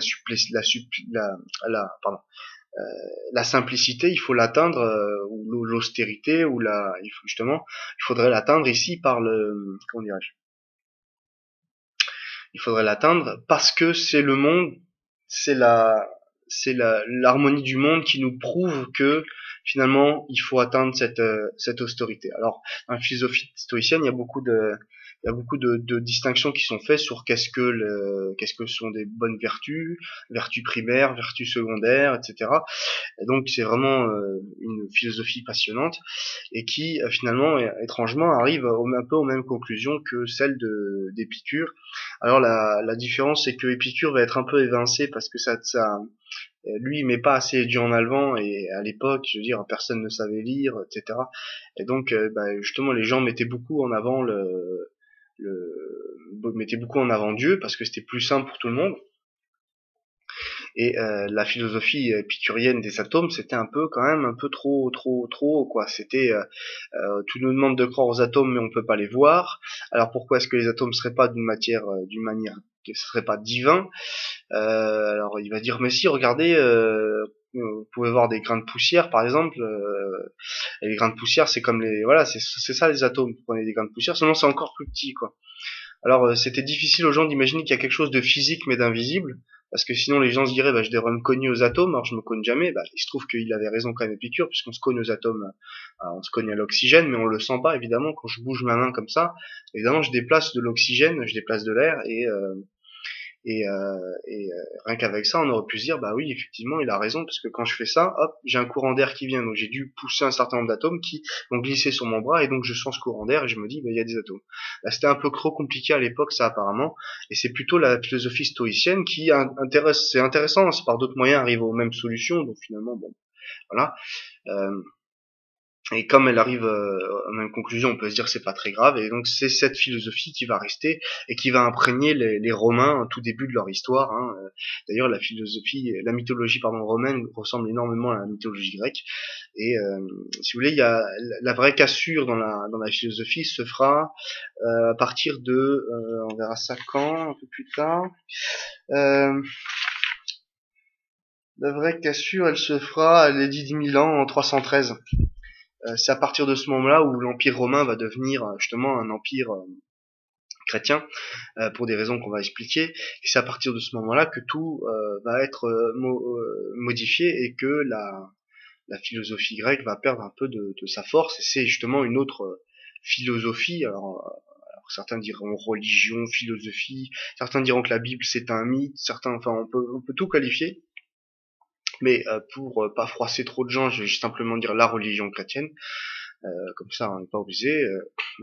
la simplicité, il faut l'atteindre ou l'austérité ou il faudrait l'atteindre ici par le comment dirais-je, il faudrait l'atteindre parce que c'est le monde, c'est l'harmonie du monde qui nous prouve que finalement il faut atteindre cette austérité. Alors dans la philosophie stoïcienne, il y a beaucoup de distinctions qui sont faites sur qu'est-ce que sont des bonnes vertus, vertus primaires, vertus secondaires, etc. Et donc c'est vraiment une philosophie passionnante et qui finalement étrangement arrive un peu aux mêmes conclusions que celle d'Épicure. Alors la différence c'est que Épicure va être un peu évincé parce que lui il met pas assez Dieu en avant, et à l'époque je veux dire personne ne savait lire, etc. Et donc justement les gens mettaient beaucoup en avant mettaient beaucoup en avant Dieu parce que c'était plus simple pour tout le monde. Et la philosophie épicurienne des atomes, c'était un peu quand même un peu trop quoi. C'était tout nous demande de croire aux atomes, mais on peut pas les voir. Alors pourquoi est-ce que les atomes seraient pas d'une manière que ce serait pas divin? Alors il va dire mais si, regardez, vous pouvez voir des grains de poussière par exemple, et les grains de poussière c'est comme c'est ça les atomes. Vous prenez des grains de poussière, seulement c'est encore plus petit, quoi. Alors c'était difficile aux gens d'imaginer qu'il y a quelque chose de physique mais d'invisible, parce que sinon les gens se diraient je devrais me cogner aux atomes, alors je me cogne jamais. Il se trouve qu'il avait raison quand même Épicure, puisqu'on se cogne aux atomes, on se cogne à l'oxygène, mais on le sent pas évidemment. Quand je bouge ma main comme ça, évidemment je déplace de l'oxygène, je déplace de l'air, rien qu'avec ça, on aurait pu se dire, oui, effectivement, il a raison, parce que quand je fais ça, hop, j'ai un courant d'air qui vient, donc j'ai dû pousser un certain nombre d'atomes qui vont glisser sur mon bras, et donc je sens ce courant d'air, et je me dis, il y a des atomes. Là, c'était un peu trop compliqué à l'époque, ça, apparemment, et c'est plutôt la philosophie stoïcienne qui c'est intéressant, c'est par d'autres moyens arrive aux mêmes solutions, donc finalement, bon, voilà. Euh, et comme elle arrive à la même conclusion, on peut se dire que c'est pas très grave. Et donc c'est cette philosophie qui va rester et qui va imprégner les Romains au tout début de leur histoire, hein. D'ailleurs, la mythologie romaine ressemble énormément à la mythologie grecque. Et si vous voulez, il y a la vraie cassure dans la philosophie se fera à partir on verra ça quand, un peu plus tard. Euh, la vraie cassure, elle se fera, elle est dit 10 000 ans en 313. C'est à partir de ce moment-là où l'Empire romain va devenir justement un empire chrétien, pour des raisons qu'on va expliquer. Et c'est à partir de ce moment-là que tout va être modifié et que la philosophie grecque va perdre un peu de sa force. Et c'est justement une autre philosophie. Alors certains diront religion, philosophie. Certains diront que la Bible c'est un mythe. Certains, enfin, on peut tout qualifier. Mais pour pas froisser trop de gens, je vais simplement dire la religion chrétienne. Comme ça, on n'est pas obligé.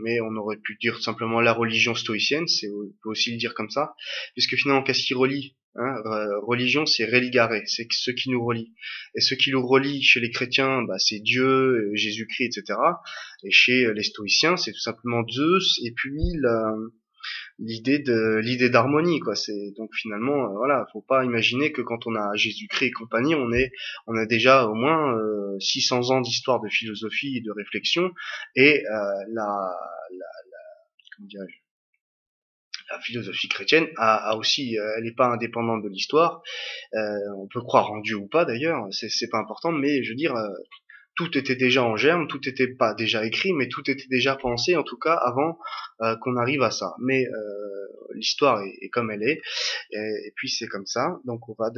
Mais on aurait pu dire simplement la religion stoïcienne. On peut aussi le dire comme ça, puisque finalement, qu'est-ce qui relie, hein? Religion, c'est religare, c'est ce qui nous relie. Et ce qui nous relie chez les chrétiens, c'est Dieu, Jésus-Christ, etc. Et chez les stoïciens, c'est tout simplement Zeus et puis l'idée d'harmonie, quoi. C'est donc finalement, voilà, faut pas imaginer que quand on a Jésus-Christ et compagnie, on a déjà au moins 600 ans d'histoire de philosophie et de réflexion, et comment dirais-je, la philosophie chrétienne a aussi, elle n'est pas indépendante de l'histoire. On peut croire en Dieu ou pas d'ailleurs, c'est pas important, mais je veux dire, tout était déjà en germe, tout était pas déjà écrit, mais tout était déjà pensé, en tout cas avant qu'on arrive à ça. Mais l'histoire est comme elle est, et puis c'est comme ça. Donc on va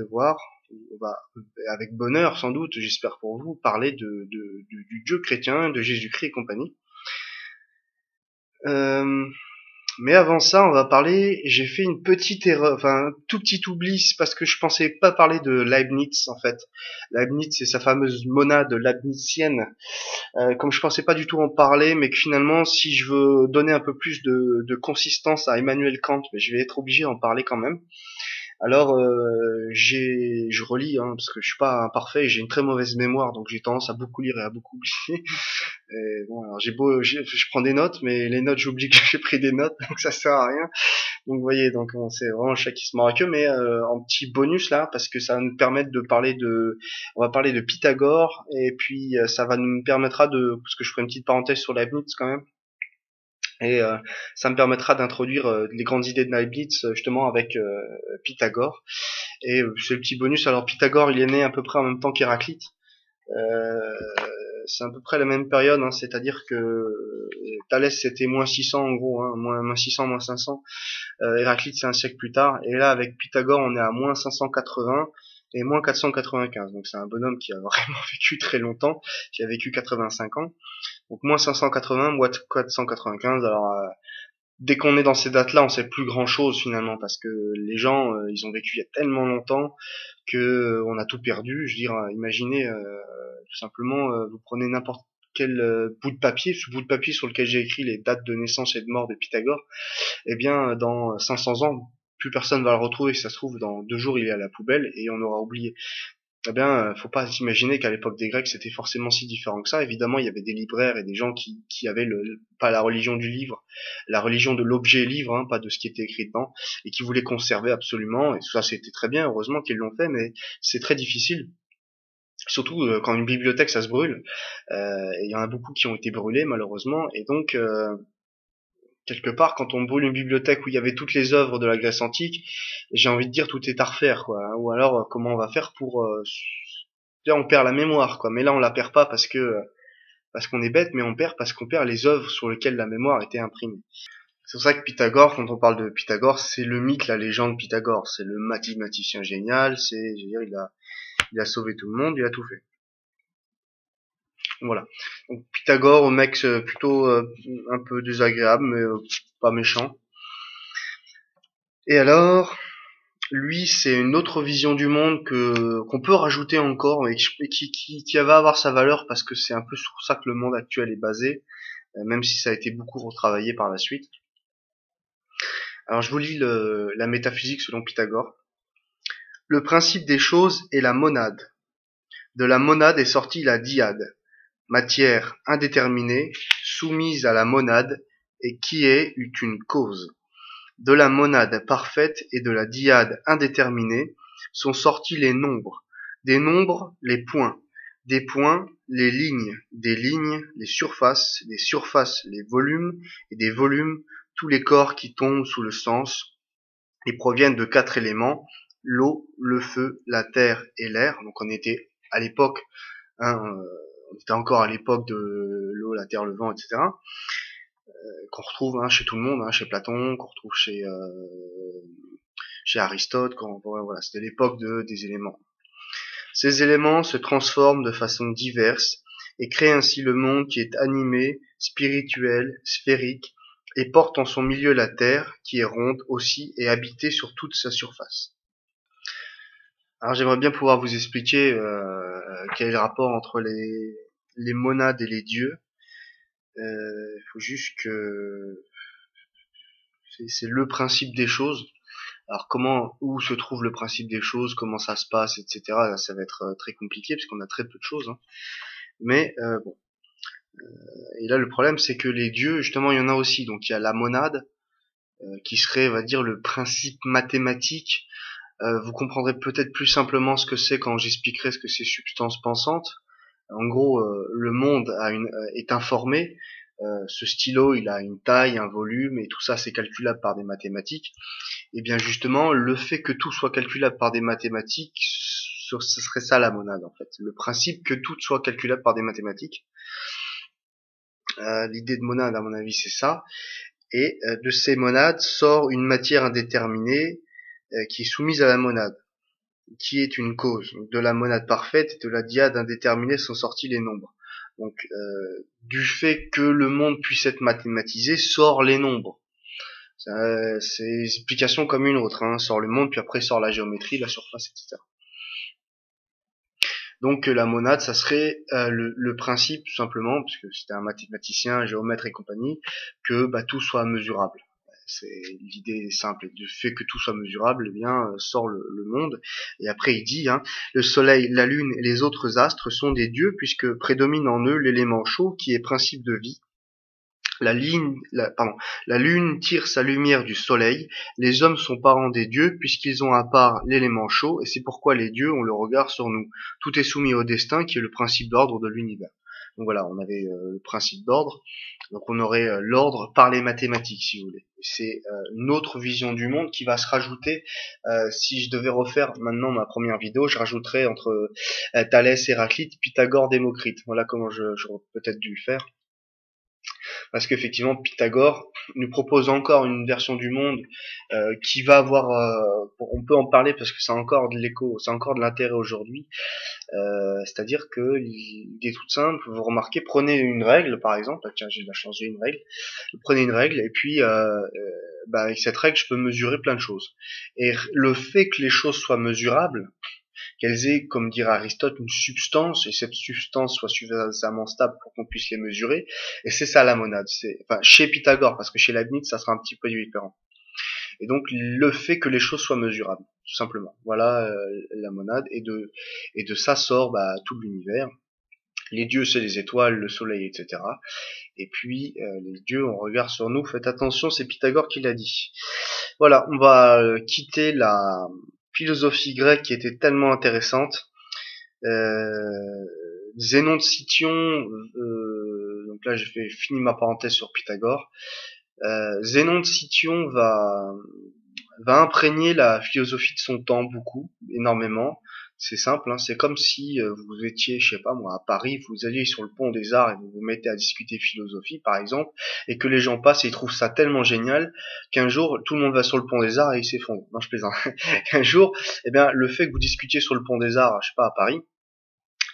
avec bonheur sans doute, j'espère pour vous, parler du Dieu chrétien, de Jésus-Christ et compagnie. Euh, Mais avant ça, on va parler, j'ai fait une petite erreur, enfin un tout petit oubli, c'est parce que je pensais pas parler de Leibniz en fait. Leibniz, c'est sa fameuse monade leibnizienne. Comme je pensais pas du tout en parler, mais que finalement, si je veux donner un peu plus de consistance à Emmanuel Kant, mais je vais être obligé d'en parler quand même. Alors, je relis, hein, parce que je suis pas imparfait, et j'ai une très mauvaise mémoire, donc j'ai tendance à beaucoup lire et à beaucoup oublier. Et bon, alors je prends des notes, mais les notes, j'oublie que j'ai pris des notes, donc ça sert à rien. Donc vous voyez, donc bon, c'est vraiment le chat qui se mord la queue, mais en petit bonus là, parce que ça va nous permettre de parler on va parler de Pythagore, et puis ça va nous permettra parce que je ferai une petite parenthèse sur Leibniz quand même, et ça me permettra d'introduire les grandes idées de Leibniz justement avec Pythagore. Et c'est le petit bonus. Alors Pythagore, il est né à peu près en même temps qu'Héraclite. Euh, c'est à peu près la même période, hein, c'est-à-dire que Thalès c'était moins 600 en gros, hein, moins 600, moins 500. Héraclite c'est un siècle plus tard, et là avec Pythagore on est à moins 580 et moins 495. Donc c'est un bonhomme qui a vraiment vécu très longtemps, qui a vécu 85 ans. Donc moins 580, moins 495. Alors dès qu'on est dans ces dates-là, on sait plus grand-chose finalement, parce que les gens ils ont vécu il y a tellement longtemps que on a tout perdu. Je veux dire, imaginez tout simplement, vous prenez n'importe quel bout de papier, ce bout de papier sur lequel j'ai écrit les dates de naissance et de mort de Pythagore, eh bien, dans 500 ans, plus personne va le retrouver. Si ça se trouve, dans 2 jours, il est à la poubelle et on aura oublié. Eh bien, faut pas s'imaginer qu'à l'époque des Grecs, c'était forcément si différent que ça. Évidemment, il y avait des libraires et des gens qui avaient pas la religion du livre, la religion de l'objet livre, hein, pas de ce qui était écrit dedans, et qui voulaient conserver absolument. Et ça, c'était très bien, heureusement qu'ils l'ont fait, mais c'est très difficile. Surtout quand une bibliothèque, ça se brûle. Et il y en a beaucoup qui ont été brûlés, malheureusement. Et donc, quelque part, quand on brûle une bibliothèque où il y avait toutes les œuvres de la Grèce antique, j'ai envie de dire tout est à refaire, quoi. Ou alors, comment on va faire pour... là, on perd la mémoire, quoi. Mais là, on la perd pas parce qu'on est bête, mais on perd parce qu'on perd les œuvres sur lesquelles la mémoire était imprimée. C'est pour ça que Pythagore, quand on parle de Pythagore, c'est le mythe, la légende Pythagore. C'est le mathématicien génial, je veux dire, il a sauvé tout le monde, il a tout fait. Voilà. Donc Pythagore, mec plutôt un peu désagréable, mais pas méchant. Et alors, lui, c'est une autre vision du monde qu'on peut rajouter encore et qui va avoir sa valeur parce que c'est un peu sur ça que le monde actuel est basé, même si ça a été beaucoup retravaillé par la suite. Alors je vous lis la métaphysique selon Pythagore. Le principe des choses est la monade. De la monade est sortie la dyade, matière indéterminée, soumise à la monade et qui est une cause. De la monade parfaite et de la dyade indéterminée sont sortis les nombres, des nombres les points, des points les lignes, des lignes les surfaces, des surfaces les volumes et des volumes tous les corps qui tombent sous le sens et proviennent de 4 éléments, l'eau, le feu, la terre et l'air. Donc on était à l'époque, hein, on était encore à l'époque de l'eau, la terre, le vent, etc. Qu'on retrouve chez tout le monde, chez Platon, qu'on retrouve chez Aristote, voilà, c'était l'époque des éléments. Ces éléments se transforment de façon diverse et créent ainsi le monde qui est animé, spirituel, sphérique, et porte en son milieu la terre, qui est ronde aussi et habitée sur toute sa surface. Alors j'aimerais bien pouvoir vous expliquer quel est le rapport entre les monades et les dieux. Il faut juste que c'est le principe des choses. Alors où se trouve le principe des choses, comment ça se passe, etc. Là, ça va être très compliqué parce qu'on a très peu de choses. Hein. Mais bon. Et là, le problème, c'est que les dieux, justement, il y en a aussi. Donc il y a la monade qui serait, on va dire, le principe mathématique. Vous comprendrez peut-être plus simplement ce que c'est quand j'expliquerai ce que c'est substance pensante. En gros, le monde est informé. Ce stylo, il a une taille, un volume, et tout ça, c'est calculable par des mathématiques. Et bien justement, le fait que tout soit calculable par des mathématiques, ce serait ça la monade en fait. Le principe que tout soit calculable par des mathématiques. L'idée de monade, à mon avis, c'est ça. Et de ces monades sort une matière indéterminée qui est soumise à la monade, qui est une cause. Donc, de la monade parfaite et de la diade indéterminée sont sortis les nombres. Donc du fait que le monde puisse être mathématisé, sort les nombres. C'est une explication comme une autre, hein. Sort le monde, puis après sort la géométrie, la surface, etc. Donc la monade, ça serait le principe tout simplement, puisque c'était un mathématicien, un géomètre et compagnie, que tout soit mesurable. C'est l'idée simple, et du fait que tout soit mesurable, eh bien sort le monde. Et après il dit, hein, le soleil, la lune et les autres astres sont des dieux, puisque prédomine en eux l'élément chaud qui est principe de vie. La lune tire sa lumière du soleil, les hommes sont parents des dieux puisqu'ils ont à part l'élément chaud, et c'est pourquoi les dieux ont le regard sur nous. Tout est soumis au destin qui est le principe d'ordre de l'univers. Donc voilà, on avait le principe d'ordre, donc on aurait l'ordre par les mathématiques si vous voulez. C'est une autre vision du monde qui va se rajouter. Si je devais refaire maintenant ma première vidéo, je rajouterais entre Thalès, Héraclite, Pythagore, Démocrite. Voilà comment j'aurais peut-être dû le faire. Parce qu'effectivement Pythagore nous propose encore une version du monde qui va avoir, on peut en parler parce que c'est encore de l'écho, c'est encore de l'intérêt aujourd'hui, c'est-à-dire que l'idée est toute simple, vous remarquez, prenez une règle par exemple, tiens j'ai la chance, j'ai une règle, prenez une règle et puis avec cette règle je peux mesurer plein de choses, et le fait que les choses soient mesurables, qu'elles aient, comme dirait Aristote, une substance, et cette substance soit suffisamment stable pour qu'on puisse les mesurer. Et c'est ça la monade. Enfin, chez Pythagore, parce que chez Leibniz, ça sera un petit peu différent. Et donc, le fait que les choses soient mesurables, tout simplement. Voilà la monade. Et de ça sort tout l'univers. Les dieux, c'est les étoiles, le soleil, etc. Et puis, les dieux, on regarde sur nous. Faites attention, c'est Pythagore qui l'a dit. Voilà, on va quitter la philosophie grecque qui était tellement intéressante. Zénon de Cityon, donc là j'ai fini ma parenthèse sur Pythagore. Zénon de Cityon va imprégner la philosophie de son temps beaucoup, énormément. C'est simple, hein, c'est comme si vous étiez, je sais pas moi, à Paris, vous alliez sur le pont des Arts et vous vous mettez à discuter philosophie, par exemple, et que les gens passent et ils trouvent ça tellement génial qu'un jour, tout le monde va sur le pont des Arts et il s'effondre. Non, je plaisante. Qu'un jour, eh bien, le fait que vous discutiez sur le pont des Arts, je sais pas, à Paris,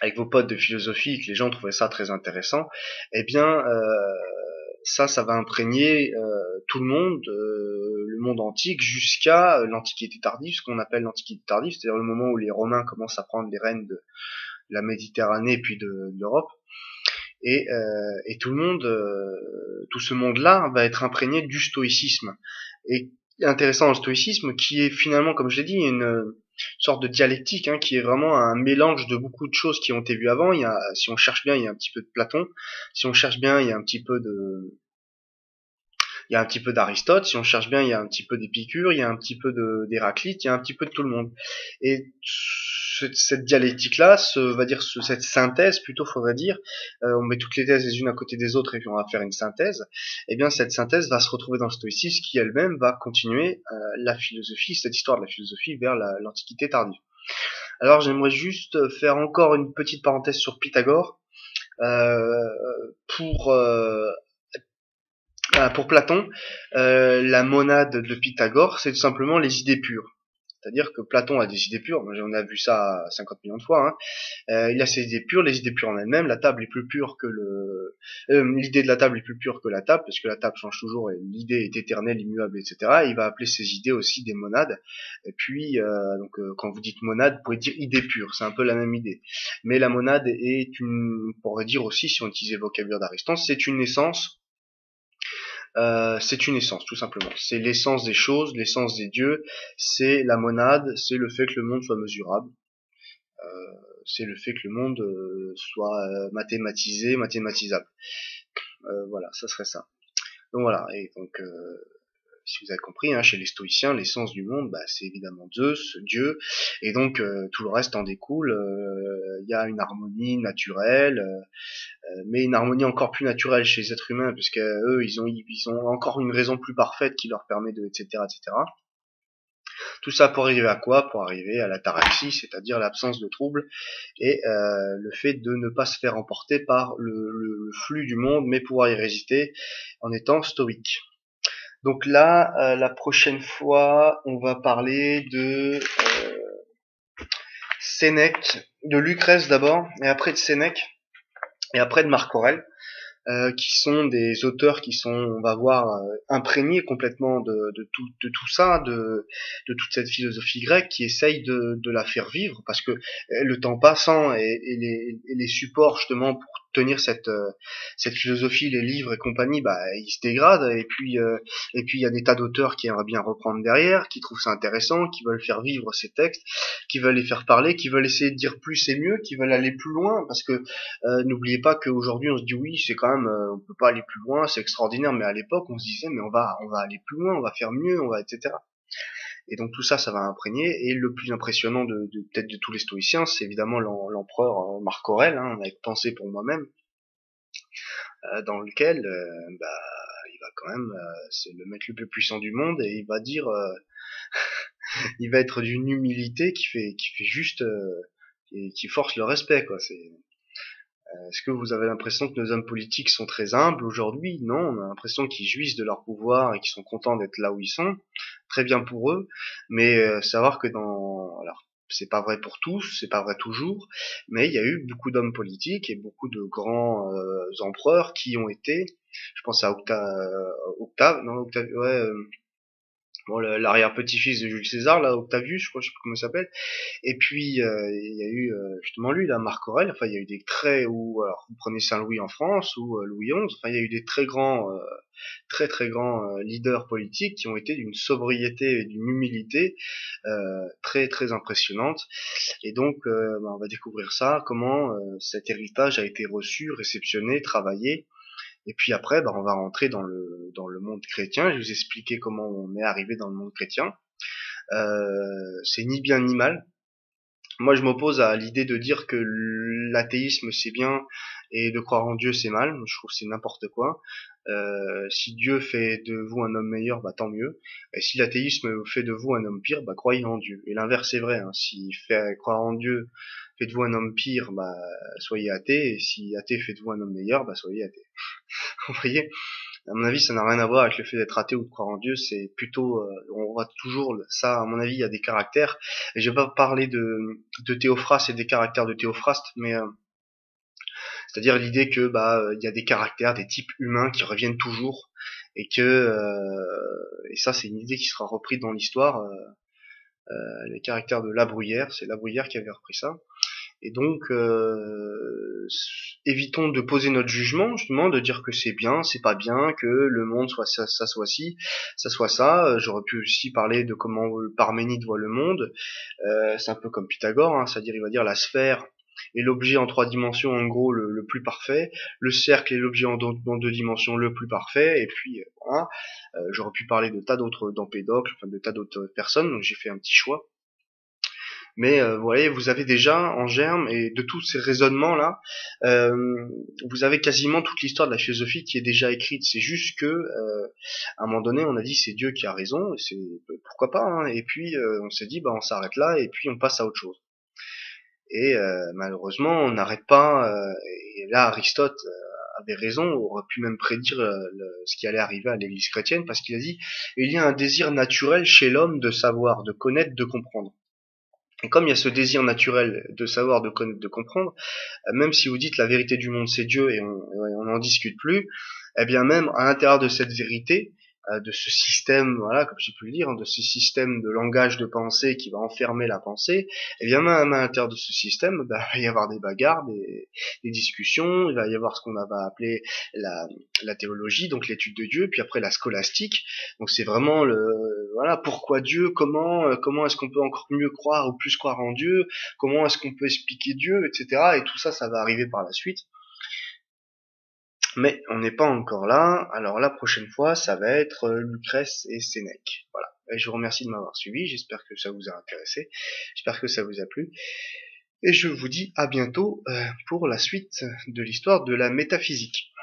avec vos potes de philosophie, que les gens trouvaient ça très intéressant, eh bien, ça va imprégner tout le monde antique, jusqu'à l'Antiquité tardive, ce qu'on appelle l'Antiquité tardive, c'est-à-dire le moment où les Romains commencent à prendre les rênes de la Méditerranée puis de l'Europe, et tout le monde, tout ce monde-là va être imprégné du stoïcisme. Et intéressant dans le stoïcisme, qui est finalement, comme je l'ai dit, une sorte de dialectique, hein, qui est vraiment un mélange de beaucoup de choses qui ont été vues avant. Il y a, si on cherche bien, il y a un petit peu de Platon. Si on cherche bien, il y a un petit peu d'Aristote. Si on cherche bien, il y a un petit peu d'Épicure, il y a un petit peu d'Héraclite, il y a un petit peu de tout le monde. Et cette dialectique-là, cette synthèse, plutôt faudrait dire, on met toutes les thèses les unes à côté des autres et puis on va faire une synthèse, et bien cette synthèse va se retrouver dans le stoïcisme qui elle-même va continuer la philosophie, cette histoire de la philosophie vers l'Antiquité tardive. Alors j'aimerais juste faire encore une petite parenthèse sur Pythagore, euh, pour euh, pour Platon, la monade de Pythagore, c'est tout simplement les idées pures. C'est-à-dire que Platon a des idées pures, on a vu ça 50 millions de fois, hein. Il a ses idées pures, les idées pures en elles-mêmes, la table est plus pure que l'idée de la table est plus pure que la table, parce que la table change toujours et l'idée est éternelle, immuable, etc. Et il va appeler ces idées aussi des monades. Et puis, quand vous dites monade, vous pouvez dire idée pure, c'est un peu la même idée. Mais la monade on pourrait dire aussi, si on utilisait le vocabulaire d'Aristote, c'est une essence, tout simplement. C'est l'essence des choses, l'essence des dieux, c'est la monade, c'est le fait que le monde soit mesurable, c'est le fait que le monde soit mathématisé, mathématisable. Voilà, ça serait ça. Donc voilà, et donc si vous avez compris, hein, chez les stoïciens, l'essence du monde, c'est évidemment Zeus, Dieu, et donc tout le reste en découle. Il y a une harmonie naturelle, mais une harmonie encore plus naturelle chez les êtres humains, puisque eux, ils ont encore une raison plus parfaite qui leur permet de, etc., etc. Tout ça pour arriver à quoi? Pour arriver à l'ataraxie, c'est-à-dire l'absence de trouble et le fait de ne pas se faire emporter par le flux du monde, mais pouvoir y résister en étant stoïque. Donc là, la prochaine fois, on va parler de Sénèque, de Lucrèce d'abord, et après de Sénèque, et après de Marc Aurèle. Qui sont des auteurs qui sont, on va voir, imprégnés complètement de tout ça, de toute cette philosophie grecque, qui essaye de la faire vivre, parce que le temps passant et les supports justement pour tenir cette philosophie, les livres et compagnie, ils se dégradent, et puis il y a des tas d'auteurs qui aimeraient bien reprendre derrière, qui trouvent ça intéressant, qui veulent faire vivre ces textes, qui veulent les faire parler, qui veulent essayer de dire plus et mieux, qui veulent aller plus loin, parce que n'oubliez pas qu'aujourd'hui on se dit oui, c'est quand même, on peut pas aller plus loin, c'est extraordinaire, mais à l'époque on se disait mais on va aller plus loin, on va faire mieux, on va, etc. Et donc tout ça, ça va imprégner. Et le plus impressionnant peut-être de tous les stoïciens, c'est évidemment l'empereur Marc Aurèle, hein, avec Pensée pour moi-même, dans lequel il va quand même, c'est le mec le plus puissant du monde, et il va dire, il va être d'une humilité qui fait juste, qui force le respect, quoi. Est-ce que vous avez l'impression que nos hommes politiques sont très humbles aujourd'hui? Non, on a l'impression qu'ils jouissent de leur pouvoir et qu'ils sont contents d'être là où ils sont. Très bien pour eux, mais savoir que alors c'est pas vrai pour tous, c'est pas vrai toujours, mais il y a eu beaucoup d'hommes politiques et beaucoup de grands empereurs qui ont été, je pense à Octave, ouais, bon, l'arrière-petit-fils de Jules César, là, Octavius, je sais plus comment il s'appelle. Et puis il y a eu justement lui, là, Marc Aurèle. Enfin, il y a eu des alors vous prenez Saint-Louis en France ou Louis XI. Enfin, il y a eu des très grands, très très grands leaders politiques qui ont été d'une sobriété et d'une humilité très très impressionnante. Et donc, on va découvrir ça, comment cet héritage a été reçu, réceptionné, travaillé. Et puis après, on va rentrer dans le monde chrétien. Je vais vous expliquer comment on est arrivé dans le monde chrétien. C'est ni bien ni mal. Moi, je m'oppose à l'idée de dire que l'athéisme c'est bien et de croire en Dieu c'est mal. Je trouve que c'est n'importe quoi. Si Dieu fait de vous un homme meilleur, tant mieux. Et si l'athéisme fait de vous un homme pire, croyez en Dieu. Et l'inverse est vrai. Hein. Si fait croire en Dieu fait de vous un homme pire, soyez athée. Et si athée fait de vous un homme meilleur, soyez athée. Vous voyez, à mon avis, ça n'a rien à voir avec le fait d'être athée ou de croire en Dieu. C'est plutôt, on voit toujours ça. À mon avis, il y a des caractères. Et je vais pas parler de Théophraste et des caractères de Théophraste, mais c'est-à-dire l'idée que il y a des caractères, des types humains qui reviennent toujours, et que et ça, c'est une idée qui sera reprise dans l'histoire. Les caractères de La Bruyère, c'est La Bruyère qui avait repris ça. Et donc, évitons de poser notre jugement, justement, de dire que c'est bien, c'est pas bien, que le monde soit ça, ça soit ci, ça soit ça. J'aurais pu aussi parler de comment Parménide voit le monde. C'est un peu comme Pythagore, hein, c'est-à-dire il va dire la sphère est l'objet en 3 dimensions, en gros, le plus parfait. Le cercle est l'objet en 2 dimensions, le plus parfait. Et puis, voilà. J'aurais pu parler de tas d'autres, d'Empédocle, enfin de tas d'autres personnes, donc j'ai fait un petit choix. Mais vous voyez, vous avez déjà en germe, et de tous ces raisonnements là, vous avez quasiment toute l'histoire de la philosophie qui est déjà écrite. C'est juste que à un moment donné, on a dit c'est Dieu qui a raison, et c'est pourquoi pas. Hein, et puis on s'est dit on s'arrête là et puis on passe à autre chose. Et malheureusement, on n'arrête pas. Et là, Aristote avait raison, aurait pu même prédire ce qui allait arriver à l'Église chrétienne, parce qu'il a dit il y a un désir naturel chez l'homme de savoir, de connaître, de comprendre. Et comme il y a ce désir naturel de savoir, de connaître, de comprendre, même si vous dites la vérité du monde c'est Dieu et on n'en discute plus, eh bien même à l'intérieur de cette vérité, de ce système, voilà, comme j'ai pu le dire, hein, de ce système de langage de pensée qui va enfermer la pensée, eh bien même à l'intérieur de ce système, il va y avoir des bagarres, des discussions, il va y avoir ce qu'on va appeler la théologie, donc l'étude de Dieu, puis après la scolastique. Donc c'est vraiment voilà, pourquoi Dieu, comment est-ce qu'on peut encore mieux croire ou plus croire en Dieu, comment est-ce qu'on peut expliquer Dieu, etc. Et tout ça, ça va arriver par la suite. Mais on n'est pas encore là, alors la prochaine fois, ça va être Lucrèce et Sénèque. Voilà. Et je vous remercie de m'avoir suivi, j'espère que ça vous a intéressé, j'espère que ça vous a plu, et je vous dis à bientôt pour la suite de l'histoire de la métaphysique.